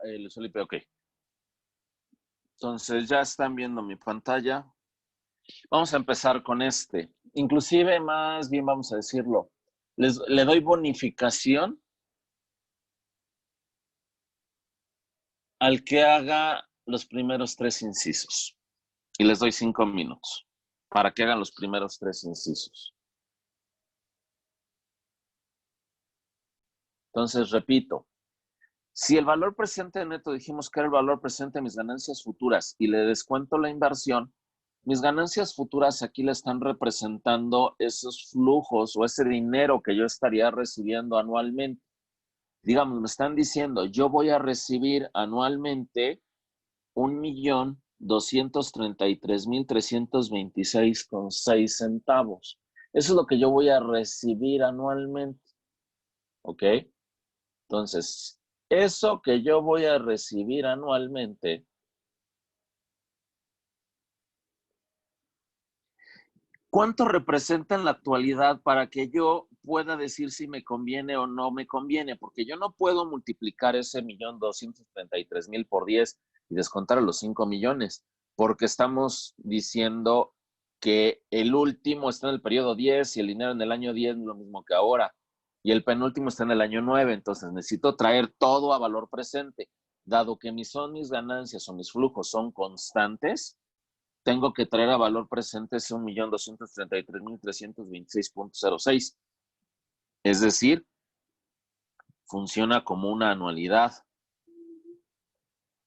Luis Felipe, ok. Entonces ya están viendo mi pantalla. Vamos a empezar con este. Inclusive, más bien vamos a decirlo, le doy bonificación al que haga los primeros 3 incisos. Y les doy 5 minutos para que hagan los primeros 3 incisos. Entonces, repito, si el valor presente neto dijimos que era el valor presente de mis ganancias futuras y le descuento la inversión, mis ganancias futuras aquí le están representando esos flujos o ese dinero que yo estaría recibiendo anualmente. Digamos, me están diciendo, yo voy a recibir anualmente 1,233,326,6 centavos. Eso es lo que yo voy a recibir anualmente. ¿Ok? Entonces, eso que yo voy a recibir anualmente, ¿cuánto representa en la actualidad para que yo pueda decir si me conviene o no me conviene? Porque yo no puedo multiplicar ese 1,233,000 por 10 y descontar a los 5 millones, porque estamos diciendo que el último está en el periodo 10 y el dinero en el año 10 es lo mismo que ahora. Y el penúltimo está en el año 9, entonces necesito traer todo a valor presente. Dado que mis ganancias o mis flujos son constantes, tengo que traer a valor presente ese 1,233,326,06. Es decir, funciona como una anualidad.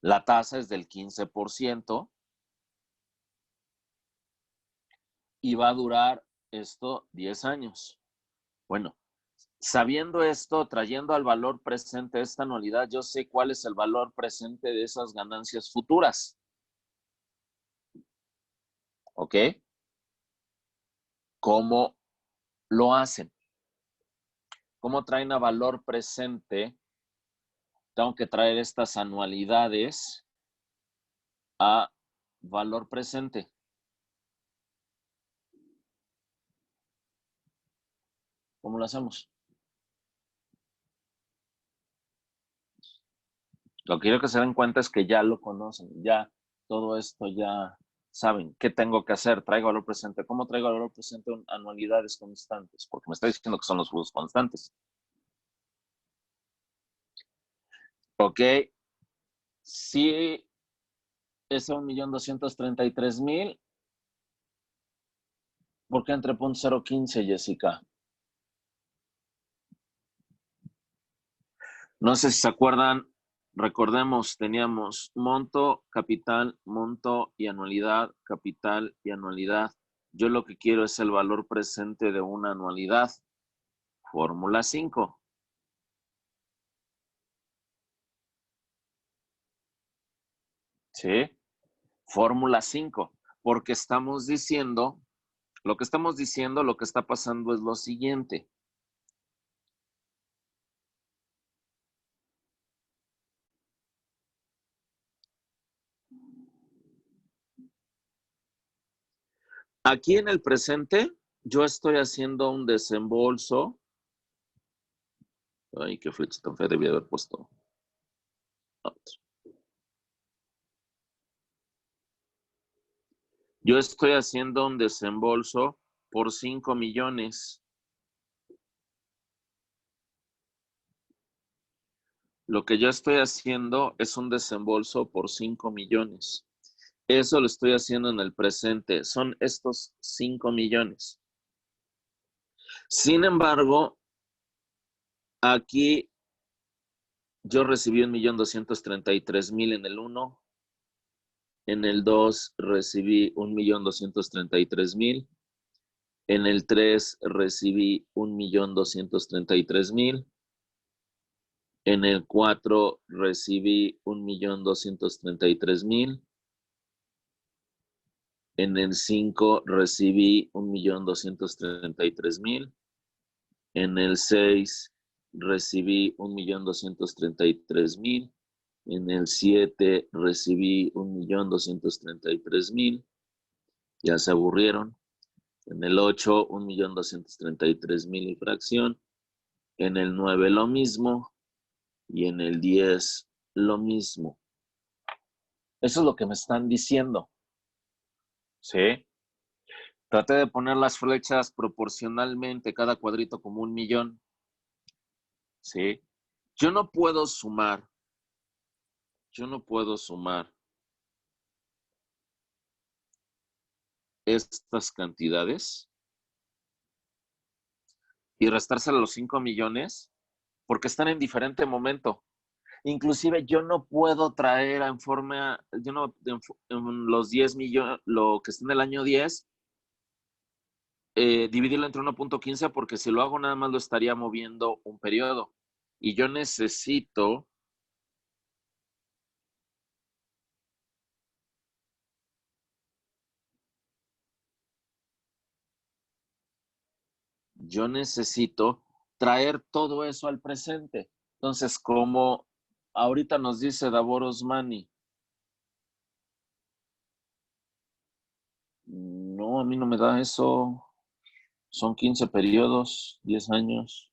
La tasa es del 15% y va a durar esto 10 años. Bueno, sabiendo esto, trayendo al valor presente esta anualidad, yo sé cuál es el valor presente de esas ganancias futuras. ¿Ok? ¿Cómo lo hacen? ¿Cómo traen a valor presente? Tengo que traer estas anualidades a valor presente. ¿Cómo lo hacemos? Lo que quiero que se den cuenta es que ya lo conocen, ya todo esto ya saben qué tengo que hacer. Traigo valor presente. ¿Cómo traigo valor presente? Anualidades constantes, porque me está diciendo que son los flujos constantes. Ok, si ese 1,233,000, ¿por qué entre 0.015, Jessica? No sé si se acuerdan, recordemos, teníamos monto, capital, monto y anualidad, capital y anualidad. Yo lo que quiero es el valor presente de una anualidad. Fórmula 5. ¿Sí? Fórmula 5. Porque estamos diciendo, lo que está pasando es lo siguiente. Aquí en el presente, yo estoy haciendo un desembolso. Ay, qué flecha tan fea, debía haber puesto otro. Yo estoy haciendo un desembolso por 5 millones. Lo que yo estoy haciendo es un desembolso por 5 millones. Eso lo estoy haciendo en el presente. Son estos 5 millones. Sin embargo, aquí yo recibí 1,233,000 en el 1. En el 2 recibí 1,233,000. En el 3 recibí 1,233,000. En el 4 recibí 1,233,000. En el 5 recibí 1,233,000. En el 6 recibí 1,233,000. En el 7 recibí 1,233,000. Ya se aburrieron. En el 8, 1,233,000 y fracción. En el 9 lo mismo. Y en el 10 lo mismo. Eso es lo que me están diciendo. ¿Sí? Traté de poner las flechas proporcionalmente, cada cuadrito como 1,000,000. ¿Sí? Yo no puedo sumar. Yo no puedo sumar estas cantidades y restárselo a los 5 millones porque están en diferente momento. Inclusive yo no puedo traer en forma, yo no, en los 10 millones, lo que está en el año 10, dividirlo entre 1.15 porque si lo hago nada más lo estaría moviendo un periodo. Y yo necesito traer todo eso al presente. Entonces, como ahorita nos dice Davor Osmani, no, a mí no me da eso. Son 15 periodos, 10 años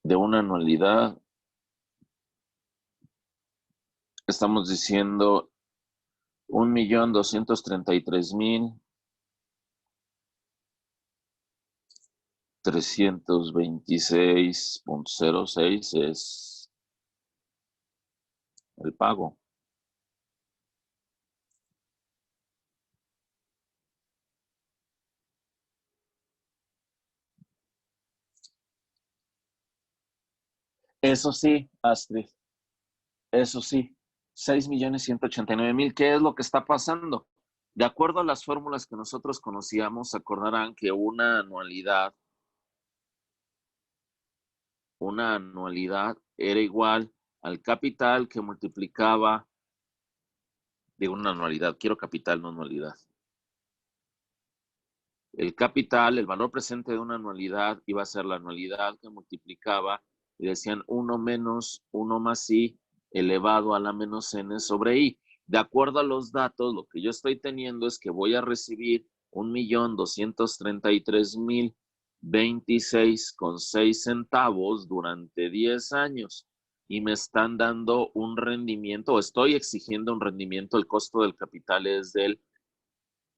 de una anualidad. Estamos diciendo 1.233.326.06 es el pago. Eso sí, Astrid, eso sí, 6,189,000. ¿Qué es lo que está pasando? De acuerdo a las fórmulas que nosotros conocíamos, se acordarán que una anualidad era igual al capital que multiplicaba de una anualidad. Quiero capital, no anualidad. El capital, el valor presente de una anualidad iba a ser la anualidad que multiplicaba y decían 1 menos 1 más i elevado a la menos n sobre i. De acuerdo a los datos, lo que yo estoy teniendo es que voy a recibir 1,233,026,6 durante 10 años y me están dando un rendimiento, o estoy exigiendo un rendimiento, el costo del capital es del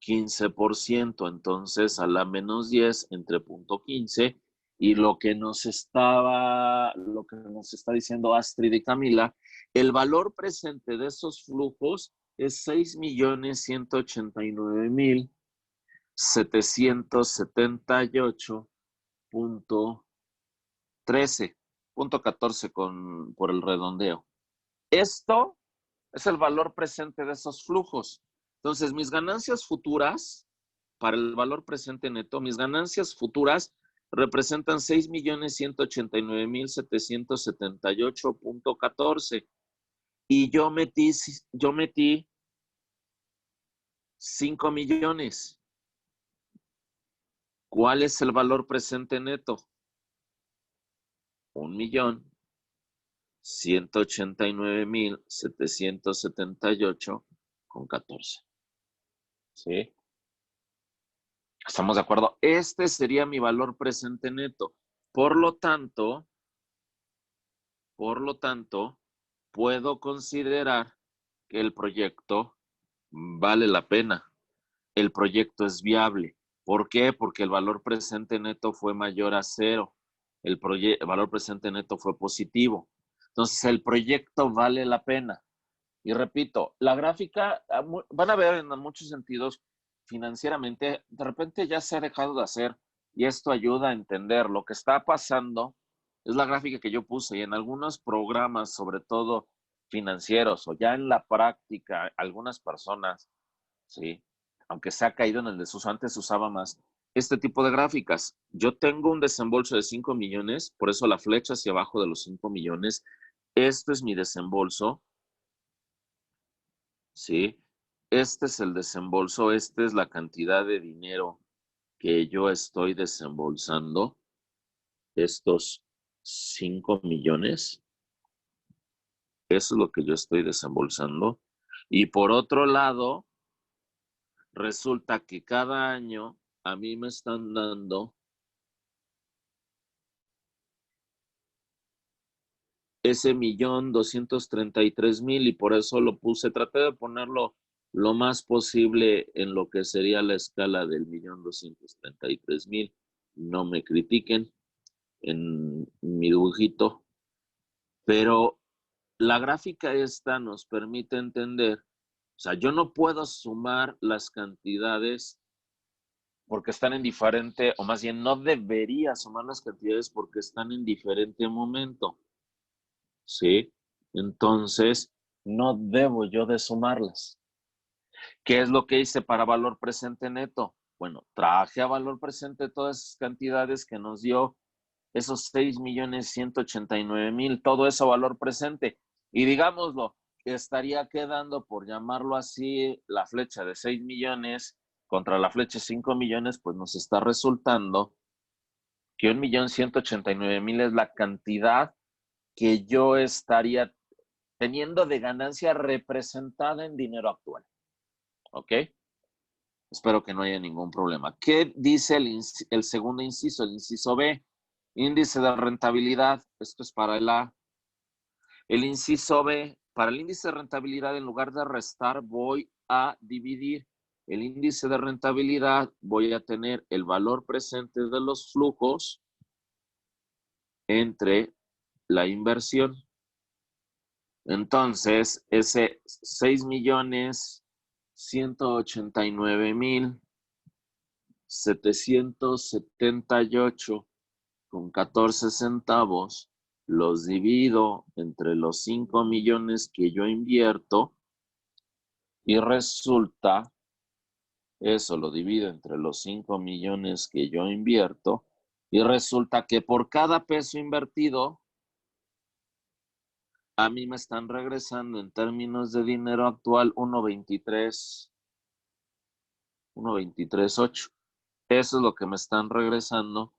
15%, entonces a la menos 10 entre punto 15 y lo que nos está diciendo Astrid y Camila, el valor presente de esos flujos es 6,189,778.13, punto 14 por el redondeo. Esto es el valor presente de esos flujos. Entonces, mis ganancias futuras, para el valor presente neto, mis ganancias futuras representan 6,189,778.14 y yo metí 5 millones. ¿Cuál es el valor presente neto? 1,189,778,14. ¿Sí? ¿Estamos de acuerdo? Este sería mi valor presente neto. Por lo tanto, puedo considerar que el proyecto vale la pena. El proyecto es viable. ¿Por qué? Porque el valor presente neto fue mayor a 0. El valor presente neto fue positivo. Entonces, el proyecto vale la pena. Y repito, la gráfica, van a ver en muchos sentidos, financieramente, de repente ya se ha dejado de hacer y esto ayuda a entender lo que está pasando. Es la gráfica que yo puse y en algunos programas, sobre todo financieros o ya en la práctica, algunas personas, ¿sí? Aunque se ha caído en el desuso, antes se usaba más este tipo de gráficas. Yo tengo un desembolso de 5 millones, por eso la flecha hacia abajo de los 5 millones. Esto es mi desembolso. ¿Sí? Este es el desembolso, esta es la cantidad de dinero que yo estoy desembolsando, estos 5 millones, eso es lo que yo estoy desembolsando. Y por otro lado, resulta que cada año a mí me están dando ese 1,233,000 y por eso lo puse, traté de ponerlo lo más posible en lo que sería la escala del 1,233,000. No me critiquen en mi dibujito, pero la gráfica esta nos permite entender, o sea, yo no puedo sumar las cantidades porque están en diferente, o más bien no debería sumar las cantidades porque están en diferente momento, ¿sí? Entonces, no debo yo de sumarlas. ¿Qué es lo que hice para valor presente neto? Bueno, traje a valor presente todas esas cantidades que nos dio esos 6,189,000, todo eso valor presente. Y digámoslo, estaría quedando, por llamarlo así, la flecha de 6 millones contra la flecha de 5 millones, pues nos está resultando que 1,189,000 es la cantidad que yo estaría teniendo de ganancia representada en dinero actual. ¿Ok? Espero que no haya ningún problema. ¿Qué dice el segundo inciso? El inciso B, índice de rentabilidad. Esto es para el A. El inciso B, para el índice de rentabilidad, en lugar de restar, voy a dividir. El índice de rentabilidad, voy a tener el valor presente de los flujos entre la inversión. Entonces, ese 6,189,778,14 los divido entre los 5 millones que yo invierto y resulta, eso lo divido entre los 5 millones que yo invierto y resulta que por cada peso invertido, a mí me están regresando en términos de dinero actual 1,23,8. Eso es lo que me están regresando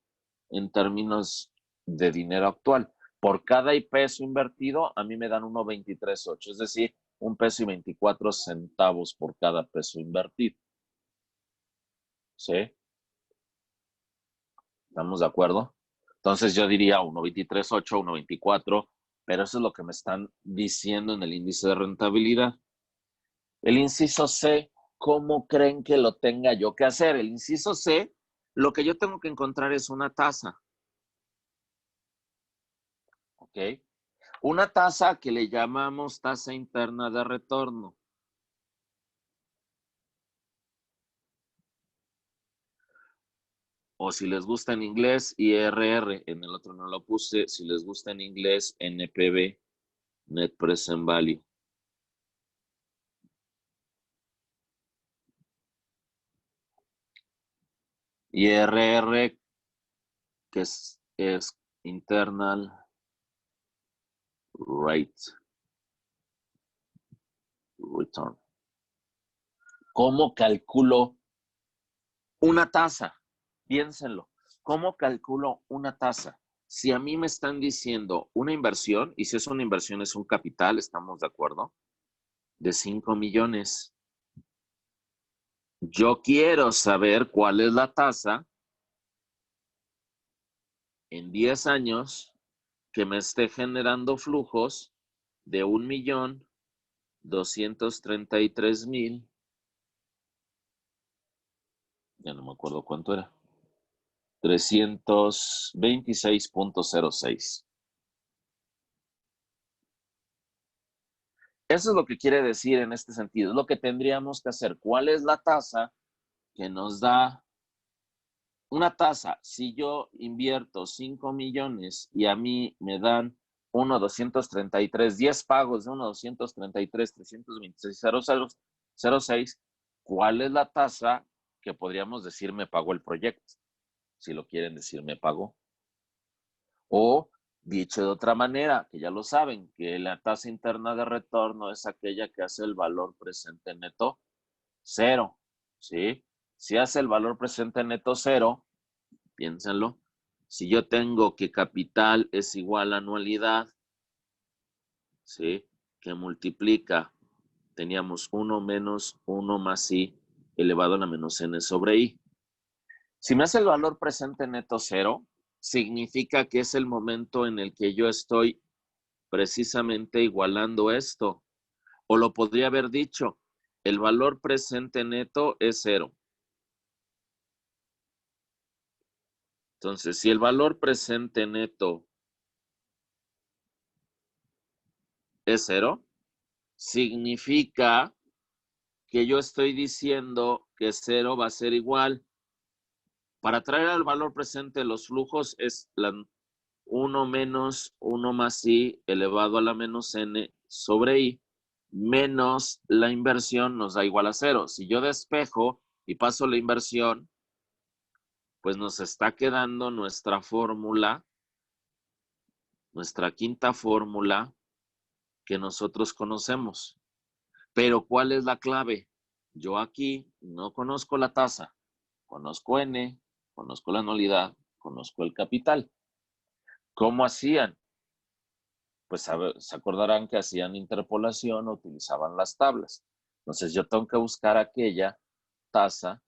en términos de dinero actual. Por cada peso invertido, a mí me dan 1,23,8, es decir, 1,24 pesos por cada peso invertido. ¿Sí? ¿Estamos de acuerdo? Entonces yo diría 1,23,8, 1,24, pero eso es lo que me están diciendo en el índice de rentabilidad. El inciso C, ¿cómo creen que lo tenga yo que hacer? El inciso C, lo que yo tengo que encontrar es una tasa. ¿Ok? Una tasa que le llamamos tasa interna de retorno. O si les gusta en inglés, IRR. En el otro no lo puse. Si les gusta en inglés, NPV, Net Present Value. IRR, que es Internal Rate Return. ¿Cómo calculo una tasa? Piénsenlo. ¿Cómo calculo una tasa? Si a mí me están diciendo una inversión, y si es una inversión es un capital, ¿estamos de acuerdo? De 5 millones. Yo quiero saber cuál es la tasa en 10 años que me esté generando flujos de 1,233,000. Ya no me acuerdo cuánto era. 326,06. Eso es lo que quiere decir en este sentido. Es lo que tendríamos que hacer. ¿Cuál es la tasa que nos da una tasa? Si yo invierto 5 millones y a mí me dan 1,233, 10 pagos de 1,233, 326,06, ¿cuál es la tasa que podríamos decir me pagó el proyecto? Si lo quieren decir, me pagó. O, dicho de otra manera, que ya lo saben, que la tasa interna de retorno es aquella que hace el valor presente neto cero, ¿sí? Si hace el valor presente neto cero, piénsenlo, si yo tengo que capital es igual a anualidad, ¿sí? Que multiplica, teníamos 1 menos 1 más i elevado a la menos n sobre i. Si me hace el valor presente neto cero, significa que es el momento en el que yo estoy precisamente igualando esto. O lo podría haber dicho, el valor presente neto es 0. Entonces, si el valor presente neto es 0, significa que yo estoy diciendo que 0 va a ser igual. Para traer al valor presente los flujos es 1 menos 1 más i elevado a la menos n sobre i, menos la inversión nos da igual a 0. Si yo despejo y paso la inversión, pues nos está quedando nuestra fórmula, nuestra quinta fórmula que nosotros conocemos. Pero ¿cuál es la clave? Yo aquí no conozco la tasa, conozco n, conozco la anualidad, conozco el capital. ¿Cómo hacían? Pues se acordarán que hacían interpolación o utilizaban las tablas. Entonces yo tengo que buscar aquella tasa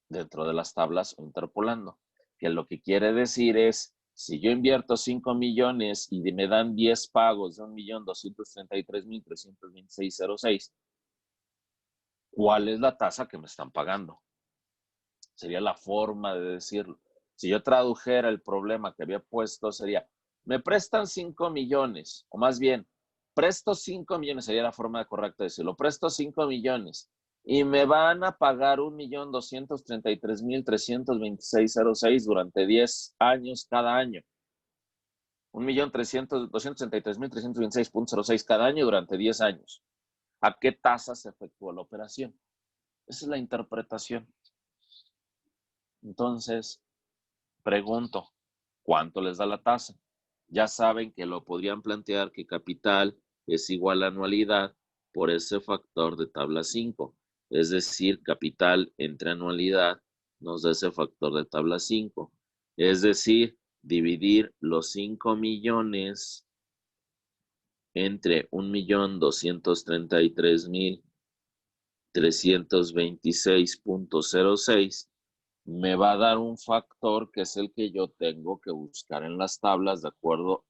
dentro de las tablas o interpolando. Que lo que quiere decir es, si yo invierto 5 millones y me dan 10 pagos de 1.233.326.06, ¿cuál es la tasa que me están pagando? Sería la forma de decirlo. Si yo tradujera el problema que había puesto, sería, me prestan 5 millones, o más bien, presto 5 millones, sería la forma correcta de decirlo, presto 5 millones y me van a pagar 1.233.326.06 durante 10 años cada año. 1.233.326.06 cada año durante 10 años. ¿A qué tasa se efectúa la operación? Esa es la interpretación. Entonces, pregunto, ¿cuánto les da la tasa? Ya saben que lo podrían plantear que capital es igual a anualidad por ese factor de tabla 5. Es decir, capital entre anualidad nos da ese factor de tabla 5. Es decir, dividir los 5 millones entre 1.233.326.06 me va a dar un factor que es el que yo tengo que buscar en las tablas de acuerdo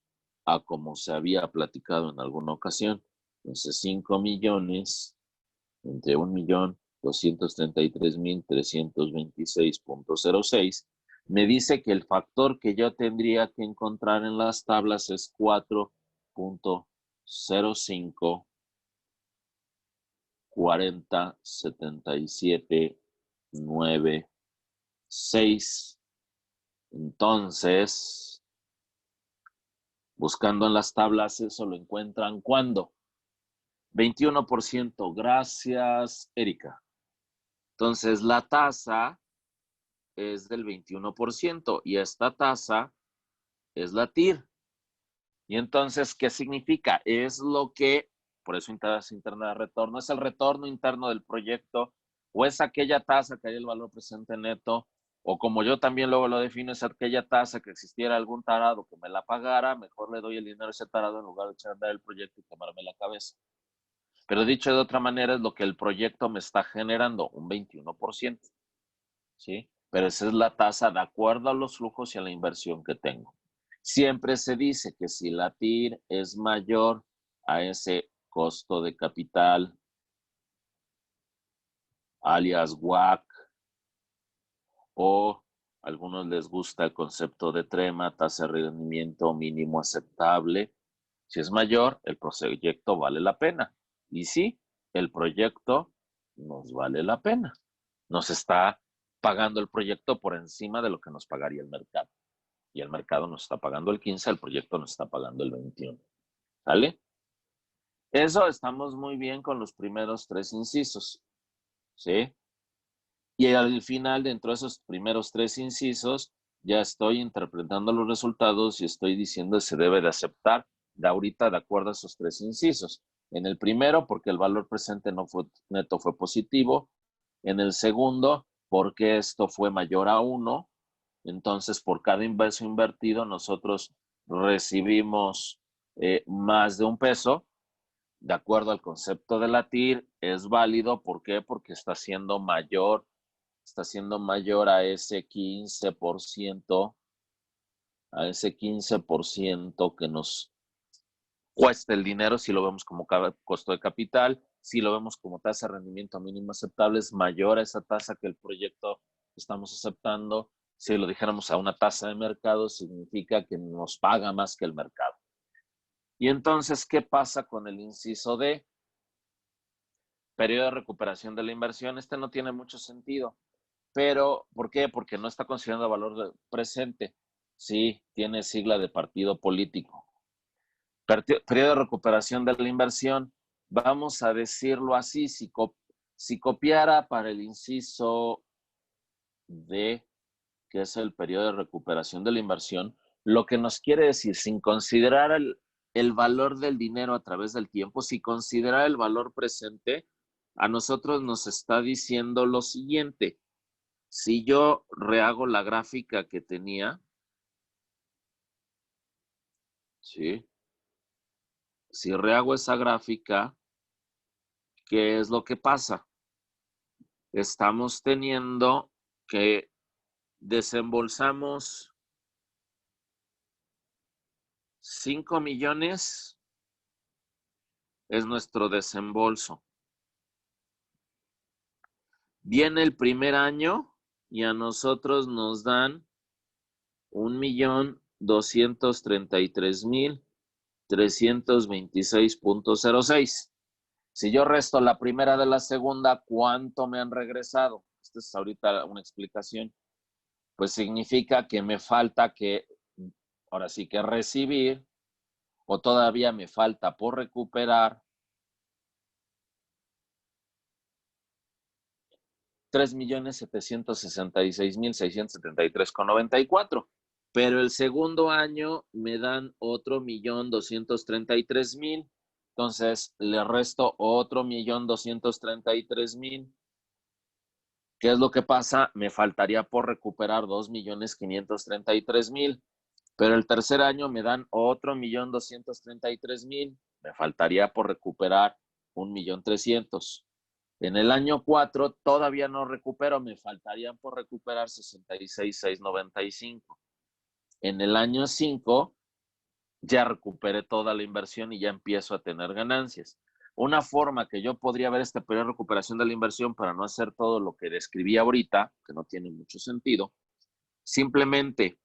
a como se había platicado en alguna ocasión. Entonces, 5 millones entre 1.233.326.06 me dice que el factor que yo tendría que encontrar en las tablas es 4.05 40 77 9 6. Entonces, buscando en las tablas, eso lo encuentran ¿cuándo? 21%. Gracias, Erika. Entonces, la tasa es del 21% y esta tasa es la TIR. Y entonces, ¿qué significa? Es lo que, por eso tasa interna de retorno, es el retorno interno del proyecto o es aquella tasa que hay el valor presente neto, o como yo también luego lo defino, es aquella tasa que existiera algún tarado que me la pagara, mejor le doy el dinero a ese tarado en lugar de echar a andar el proyecto y quemarme la cabeza. Pero dicho de otra manera, es lo que el proyecto me está generando, un 21%. ¿Sí? Pero esa es la tasa de acuerdo a los flujos y a la inversión que tengo. Siempre se dice que si la TIR es mayor a ese costo de capital, alias WACC, o a algunos les gusta el concepto de TREMA, tasa de rendimiento mínimo aceptable. Si es mayor, el proyecto vale la pena. Y sí, el proyecto nos vale la pena. Nos está pagando el proyecto por encima de lo que nos pagaría el mercado. Y el mercado nos está pagando el 15, el proyecto nos está pagando el 21. ¿Sale? Eso estamos muy bien con los primeros 3 incisos. ¿Sí? Y al final, dentro de esos primeros 3 incisos, ya estoy interpretando los resultados y estoy diciendo que se debe de aceptar de ahorita de acuerdo a esos 3 incisos. En el primero, porque el valor presente neto fue positivo. En el segundo, porque esto fue mayor a 1. Entonces, por cada inverso invertido, nosotros recibimos más de $1. De acuerdo al concepto de la TIR, es válido. ¿Por qué? Porque está siendo mayor a ese 15% a ese 15% que nos cuesta el dinero, si lo vemos como costo de capital, si lo vemos como tasa de rendimiento mínimo aceptable, es mayor a esa tasa que el proyecto estamos aceptando. Si lo dijéramos a una tasa de mercado, significa que nos paga más que el mercado. Y entonces, ¿qué pasa con el inciso D? Periodo de recuperación de la inversión. Este no tiene mucho sentido. Pero, ¿por qué? Porque no está considerando valor presente. Sí, tiene sigla de partido político. Periodo de recuperación de la inversión. Vamos a decirlo así, si copiara para el inciso D, que es el periodo de recuperación de la inversión, lo que nos quiere decir, sin considerar el valor del dinero a través del tiempo, si considerar el valor presente, a nosotros nos está diciendo lo siguiente. Si yo rehago la gráfica que tenía, ¿sí? Si rehago esa gráfica, ¿qué es lo que pasa? Estamos teniendo que desembolsamos 5 millones, es nuestro desembolso. Viene el primer año y a nosotros nos dan 1,233,326.06. Si yo resto la primera de la segunda, ¿cuánto me han regresado? Esta es ahorita una explicación. Pues significa que me falta ahora sí que recibir, o todavía me falta por recuperar 3,766,673,94. Pero el segundo año me dan otro 1,233,000. Entonces le resto otro 1,233,000. ¿Qué es lo que pasa? Me faltaría por recuperar 2,533,000. Pero el tercer año me dan otro 1,233,000. Me faltaría por recuperar 1,300,000. En el año 4 todavía no recupero, me faltarían por recuperar 66,695. En el año 5 ya recuperé toda la inversión y ya empiezo a tener ganancias. Una forma que yo podría ver este periodo de recuperación de la inversión para no hacer todo lo que describí ahorita, que no tiene mucho sentido, simplemente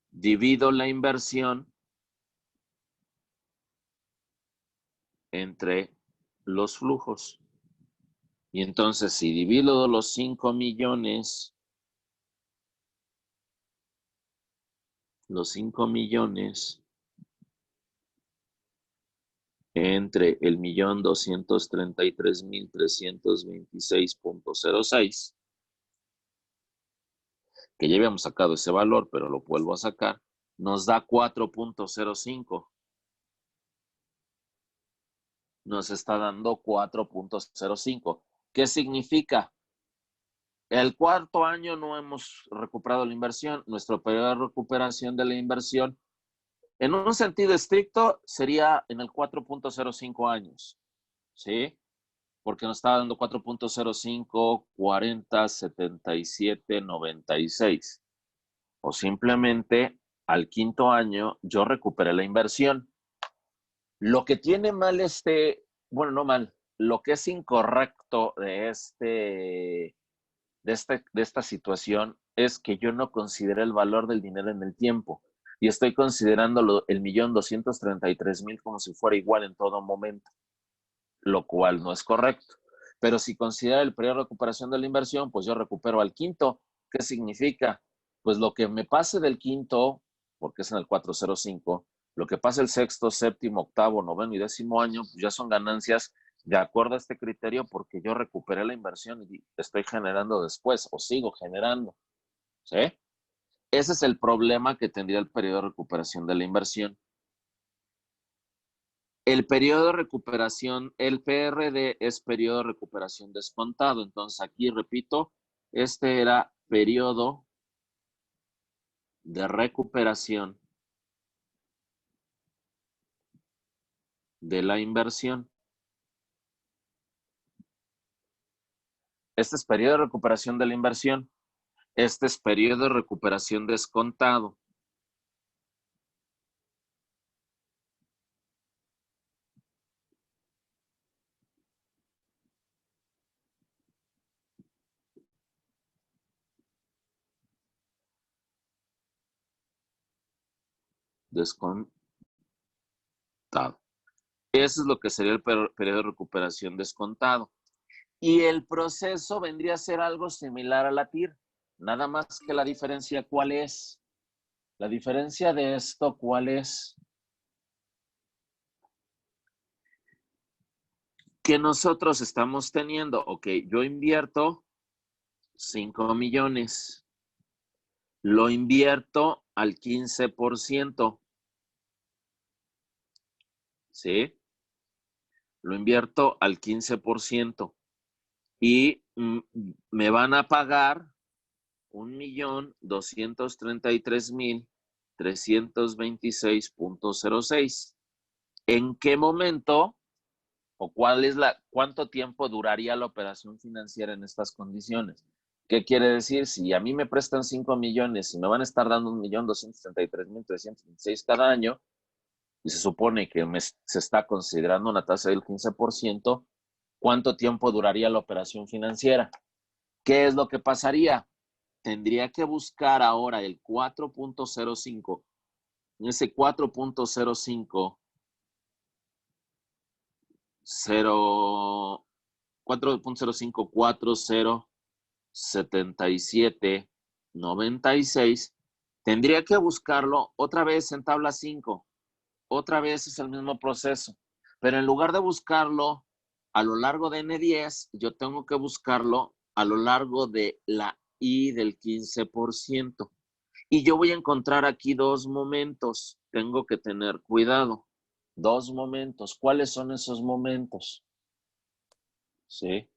divido la inversión entre los flujos. Y entonces, si divido los 5 millones, entre el 1,233,326.06, que ya habíamos sacado ese valor, pero lo vuelvo a sacar, nos da 4.05. Nos está dando 4.05. ¿Qué significa? El cuarto año no hemos recuperado la inversión. Nuestro periodo de recuperación de la inversión, en un sentido estricto, sería en el 4.05 años, ¿sí? Porque nos está dando 4.05, 40, 77, 96. O simplemente al quinto año yo recuperé la inversión. Lo que tiene mal bueno, no mal, lo que es incorrecto de esta situación es que yo no consideré el valor del dinero en el tiempo y estoy considerando el 1,233,000 como si fuera igual en todo momento, lo cual no es correcto. Pero si considera el periodo de recuperación de la inversión, pues yo recupero al quinto. ¿Qué significa? Pues lo que me pase del quinto, porque es en el 405, lo que pase el sexto, séptimo, octavo, noveno y décimo año, pues ya son ganancias de acuerdo a este criterio porque yo recuperé la inversión y estoy generando después o sigo generando. ¿Sí? Ese es el problema que tendría el periodo de recuperación de la inversión. El periodo de recuperación, el PRD es periodo de recuperación descontado. Entonces aquí repito, este era periodo de recuperación de la inversión. Este es periodo de recuperación de la inversión. Este es periodo de recuperación descontado. Descontado. Eso es lo que sería el periodo de recuperación descontado. Y el proceso vendría a ser algo similar a la TIR. Nada más que la diferencia, ¿cuál es? La diferencia de esto, ¿cuál es? Que nosotros estamos teniendo, ok, yo invierto 5 millones, lo invierto al 15%, ¿sí? Lo invierto al 15% y me van a pagar 1,233,326.06. ¿En qué momento o cuánto tiempo duraría la operación financiera en estas condiciones? ¿Qué quiere decir? Si a mí me prestan 5 millones y me van a estar dando 1,233,326 cada año, y se supone que se está considerando una tasa del 15%, ¿cuánto tiempo duraría la operación financiera? ¿Qué es lo que pasaría? Tendría que buscar ahora el 4.05, ese 4.05, 4.05407796, tendría que buscarlo otra vez en tabla 5. Otra vez es el mismo proceso, pero en lugar de buscarlo a lo largo de N10, yo tengo que buscarlo a lo largo de la I del 15%. Y yo voy a encontrar aquí dos momentos. Tengo que tener cuidado. Dos momentos. ¿Cuáles son esos momentos? ¿Sí?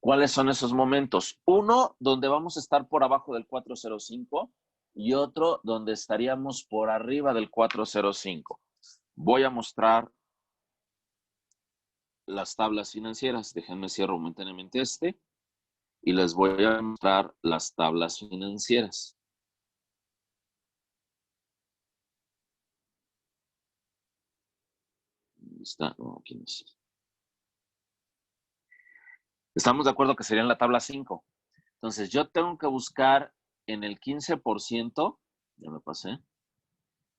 ¿Cuáles son esos momentos? Uno, donde vamos a estar por abajo del 405 y otro donde estaríamos por arriba del 405. Voy a mostrar las tablas financieras. Déjenme cierro momentáneamente este y les voy a mostrar las tablas financieras. ¿Dónde está? No, aquí no es. Estamos de acuerdo que sería en la tabla 5. Entonces, yo tengo que buscar en el 15%, ya me pasé,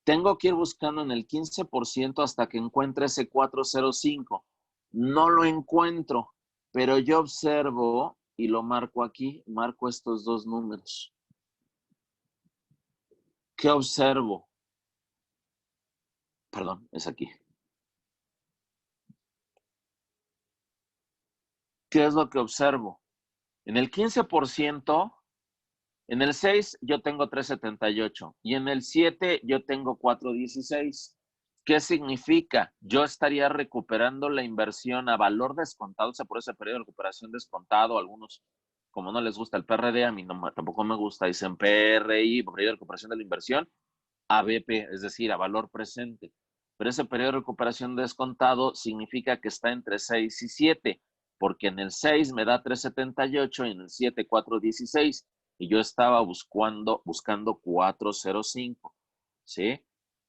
tengo que ir buscando en el 15% hasta que encuentre ese 405. No lo encuentro, pero yo observo y lo marco aquí, marco estos dos números. ¿Qué observo? Perdón, es aquí. ¿Qué es lo que observo? En el 15%, en el 6 yo tengo 378 y en el 7 yo tengo 416. ¿Qué significa? Yo estaría recuperando la inversión a valor descontado, o sea, por ese periodo de recuperación descontado, algunos, como no les gusta el PRD, a mí no, tampoco me gusta, dicen PRI, periodo de recuperación de la inversión, ABP, es decir, a valor presente. Pero ese periodo de recuperación descontado significa que está entre 6 y 7, porque en el 6 me da 378 y en el 7 416, y yo estaba buscando 405, ¿sí?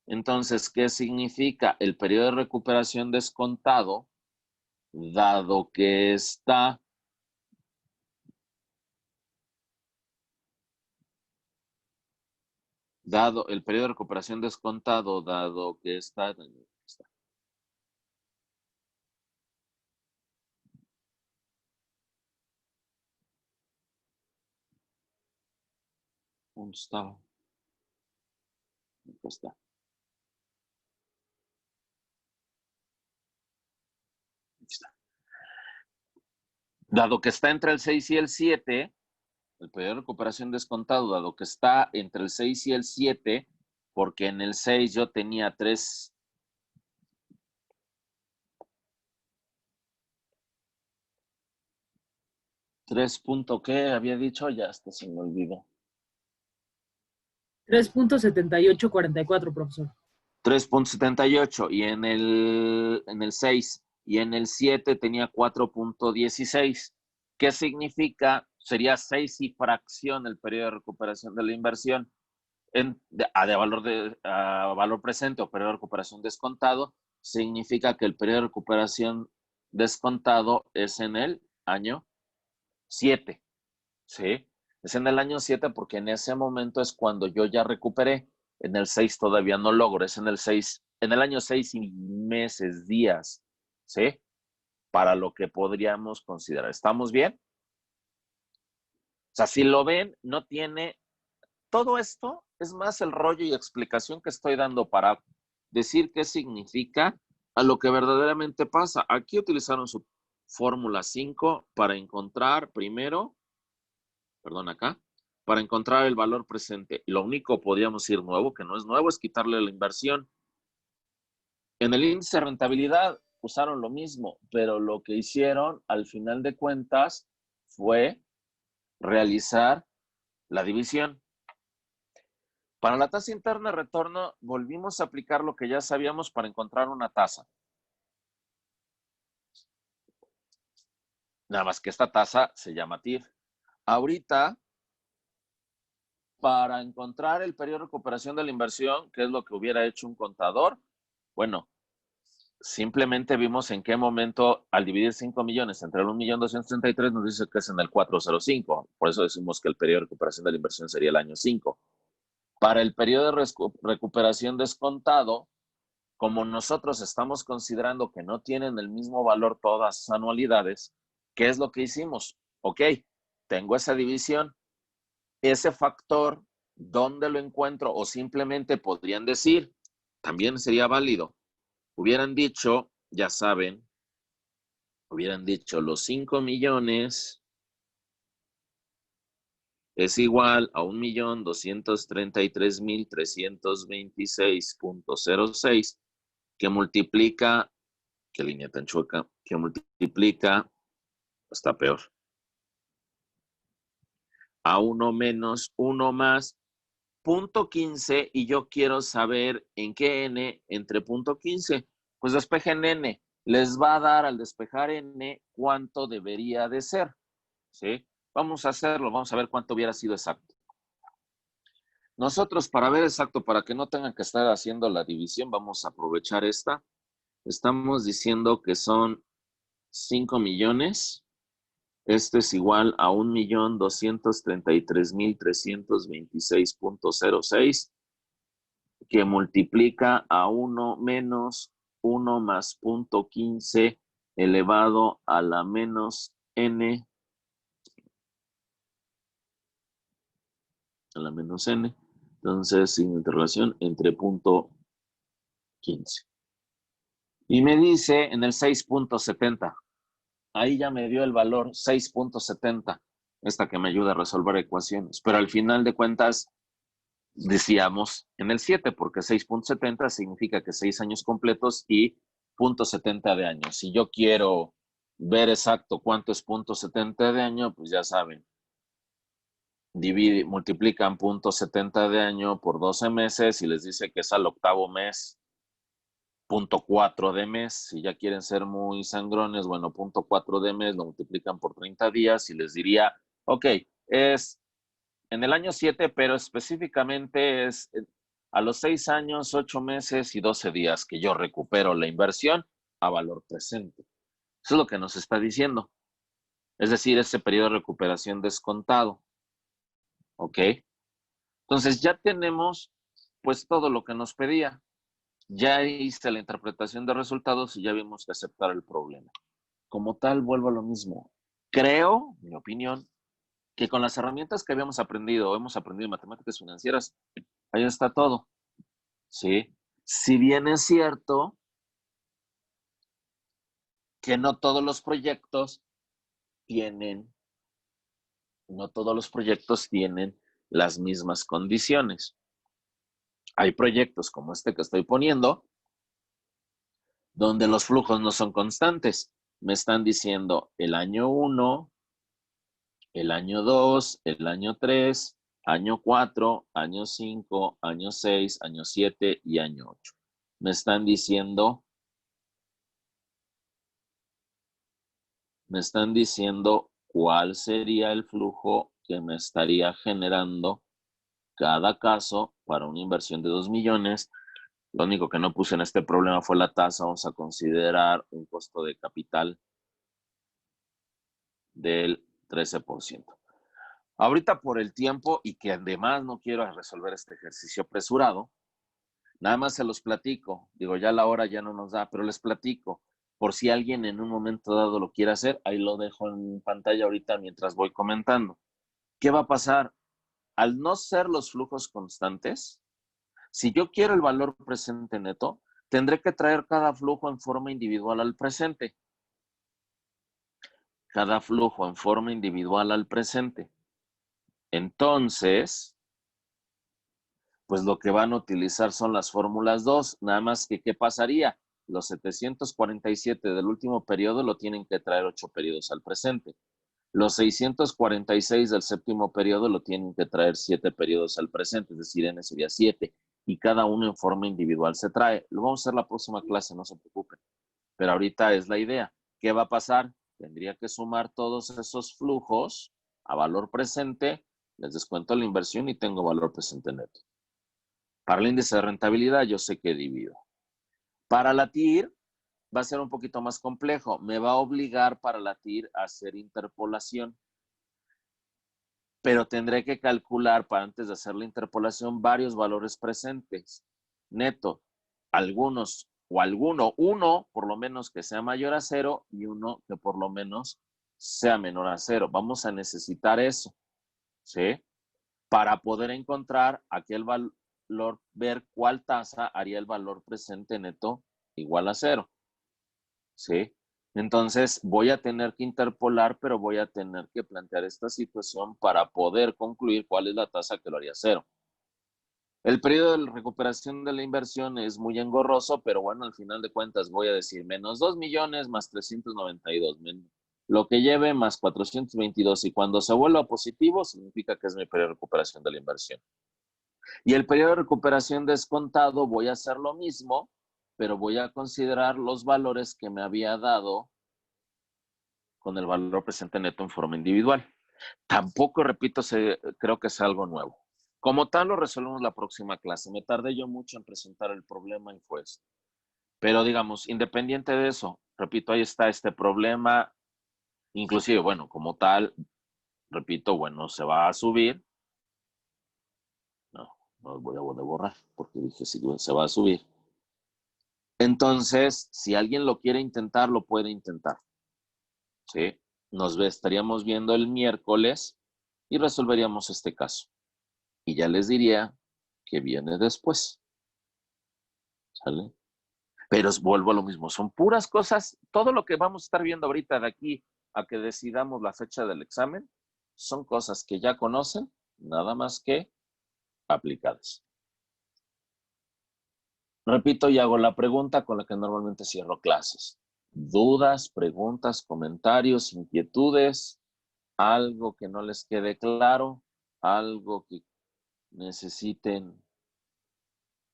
Entonces, ¿qué significa? El periodo de recuperación descontado, dado que está dado el periodo de recuperación descontado, dado que está ¿dónde está? Aquí está. Aquí está. Dado que está entre el 6 y el 7, el periodo de recuperación descontado, dado que está entre el 6 y el 7, porque en el 6 yo tenía 3. ¿Qué había dicho? Ya hasta se me olvidó. 3.7844, profesor. 3.78 y en el 6 y en el 7 tenía 4.16. ¿Qué significa? Sería 6 y fracción el periodo de recuperación de la inversión a valor presente o periodo de recuperación descontado. Significa que el periodo de recuperación descontado es en el año 7, ¿sí? Es en el año 7 porque en ese momento es cuando yo ya recuperé. En el 6 todavía no logro, es en el año 6 y meses, días, ¿sí? Para lo que podríamos considerar. ¿Estamos bien? O sea, si lo ven, no tiene... Todo esto es más el rollo y explicación que estoy dando para decir qué significa a lo que verdaderamente pasa. Aquí utilizaron su fórmula 5 para encontrar primero, perdón, acá, para encontrar el valor presente. Lo único podríamos ir nuevo, que no es nuevo, es quitarle la inversión. En el índice de rentabilidad usaron lo mismo, pero lo que hicieron al final de cuentas fue realizar la división. Para la tasa interna de retorno, volvimos a aplicar lo que ya sabíamos para encontrar una tasa. Nada más que esta tasa se llama TIR. Ahorita, para encontrar el periodo de recuperación de la inversión, que es lo que hubiera hecho un contador, bueno, simplemente vimos en qué momento, al dividir 5 millones entre el 1.233.000, nos dice que es en el 405. Por eso decimos que el periodo de recuperación de la inversión sería el año 5. Para el periodo de recuperación descontado, como nosotros estamos considerando que no tienen el mismo valor todas las anualidades, ¿qué es lo que hicimos? Ok, tengo esa división, ese factor, ¿dónde lo encuentro? O simplemente podrían decir, también sería válido, hubieran dicho, ya saben, hubieran dicho los 5 millones es igual a 1.233.326.06 que multiplica, qué línea tan chueca, que multiplica, está peor, a 1 menos 1 más punto 15 y yo quiero saber en qué n entre punto 15. Pues despejen n. Les va a dar al despejar n cuánto debería de ser. ¿Sí? Vamos a hacerlo, vamos a ver cuánto hubiera sido exacto. Nosotros para ver exacto, para que no tengan que estar haciendo la división, vamos a aprovechar esta. Estamos diciendo que son 5 millones. Esto es igual a 1.233.326.06 que multiplica a 1 menos 1 más punto 15 elevado a la menos n, a la menos n. Entonces, sin interrelación entre punto 15. Y me dice en el 6.70. Ahí ya me dio el valor 6.70. Esta que me ayuda a resolver ecuaciones. Pero al final de cuentas, decíamos en el 7, porque 6.70 significa que 6 años completos y 0.70 de año. Si yo quiero ver exacto cuánto es 0.70 de año, pues ya saben, multiplican 0.70 de año por 12 meses y les dice que es al octavo mes, 0.4 de mes. Si ya quieren ser muy sangrones, bueno, 0.4 de mes lo multiplican por 30 días y les diría, ok, es en el año 7, pero específicamente es a los 6 años, 8 meses y 12 días que yo recupero la inversión a valor presente. Eso es lo que nos está diciendo. Es decir, ese periodo de recuperación descontado. ¿Ok? Entonces ya tenemos pues todo lo que nos pedía. Ya hice la interpretación de resultados y ya vimos que aceptar el problema. Como tal, vuelvo a lo mismo. Creo, mi opinión, que con las herramientas que habíamos aprendido, hemos aprendido en matemáticas financieras, ahí está todo. ¿Sí? Si bien es cierto que no todos los proyectos tienen, no todos los proyectos tienen las mismas condiciones. Hay proyectos como este que estoy poniendo, donde los flujos no son constantes. Me están diciendo el año 1, el año 2, el año 3, año 4, año 5, año 6, año 7 y año 8. Me están diciendo cuál sería el flujo que me estaría generando cada caso para una inversión de 2 millones. Lo único que no puse en este problema fue la tasa. Vamos a considerar un costo de capital del 13%. Ahorita por el tiempo y que además no quiero resolver este ejercicio apresurado, nada más se los platico. Digo, ya la hora ya no nos da, pero les platico. Por si alguien en un momento dado lo quiere hacer, ahí lo dejo en pantalla ahorita mientras voy comentando. ¿Qué va a pasar? Al no ser los flujos constantes, si yo quiero el valor presente neto, tendré que traer cada flujo en forma individual al presente. Cada flujo en forma individual al presente. Entonces, pues lo que van a utilizar son las fórmulas 2, nada más que ¿qué pasaría? Los 747 del último periodo lo tienen que traer 8 periodos al presente. Los 646 del séptimo periodo lo tienen que traer 7 periodos al presente, es decir, n sería 7, y cada uno en forma individual se trae. Lo vamos a hacer la próxima clase, no se preocupen. Pero ahorita es la idea. ¿Qué va a pasar? Tendría que sumar todos esos flujos a valor presente, les descuento la inversión y tengo valor presente neto. Para el índice de rentabilidad yo sé que divido. Para la TIR va a ser un poquito más complejo. Me va a obligar para la TIR a hacer interpolación. Pero tendré que calcular para antes de hacer la interpolación varios valores presentes. Neto, algunos o alguno, uno por lo menos que sea mayor a 0 y uno que por lo menos sea menor a 0. Vamos a necesitar eso, ¿sí? Para poder encontrar aquel valor, ver cuál tasa haría el valor presente neto igual a 0, ¿sí? Entonces voy a tener que interpolar, pero voy a tener que plantear esta situación para poder concluir cuál es la tasa que lo haría 0. El periodo de recuperación de la inversión es muy engorroso, pero bueno, al final de cuentas voy a decir menos 2 millones más 392, lo que lleve más 422, y cuando se vuelva positivo significa que es mi periodo de recuperación de la inversión. Y el periodo de recuperación descontado voy a hacer lo mismo, pero voy a considerar los valores que me había dado con el valor presente neto en forma individual. Tampoco, repito, creo que es algo nuevo. Como tal, lo resolvemos la próxima clase. Me tardé yo mucho en presentar el problema y fue esto. Pero digamos, independiente de eso, repito, ahí está este problema. Inclusive, bueno, como tal, repito, bueno, se va a subir. No, no voy a borrar porque dije, sí, se va a subir. Entonces, si alguien lo quiere intentar, lo puede intentar. ¿Sí? Nos estaríamos viendo el miércoles y resolveríamos este caso. Y ya les diría que viene después. ¿Sale? Pero vuelvo a lo mismo, son puras cosas, todo lo que vamos a estar viendo ahorita de aquí a que decidamos la fecha del examen, son cosas que ya conocen, nada más que aplicadas. Repito y hago la pregunta con la que normalmente cierro clases. Dudas, preguntas, comentarios, inquietudes, algo que no les quede claro, algo que necesiten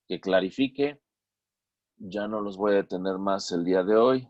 que clarifique. Ya no los voy a detener más el día de hoy.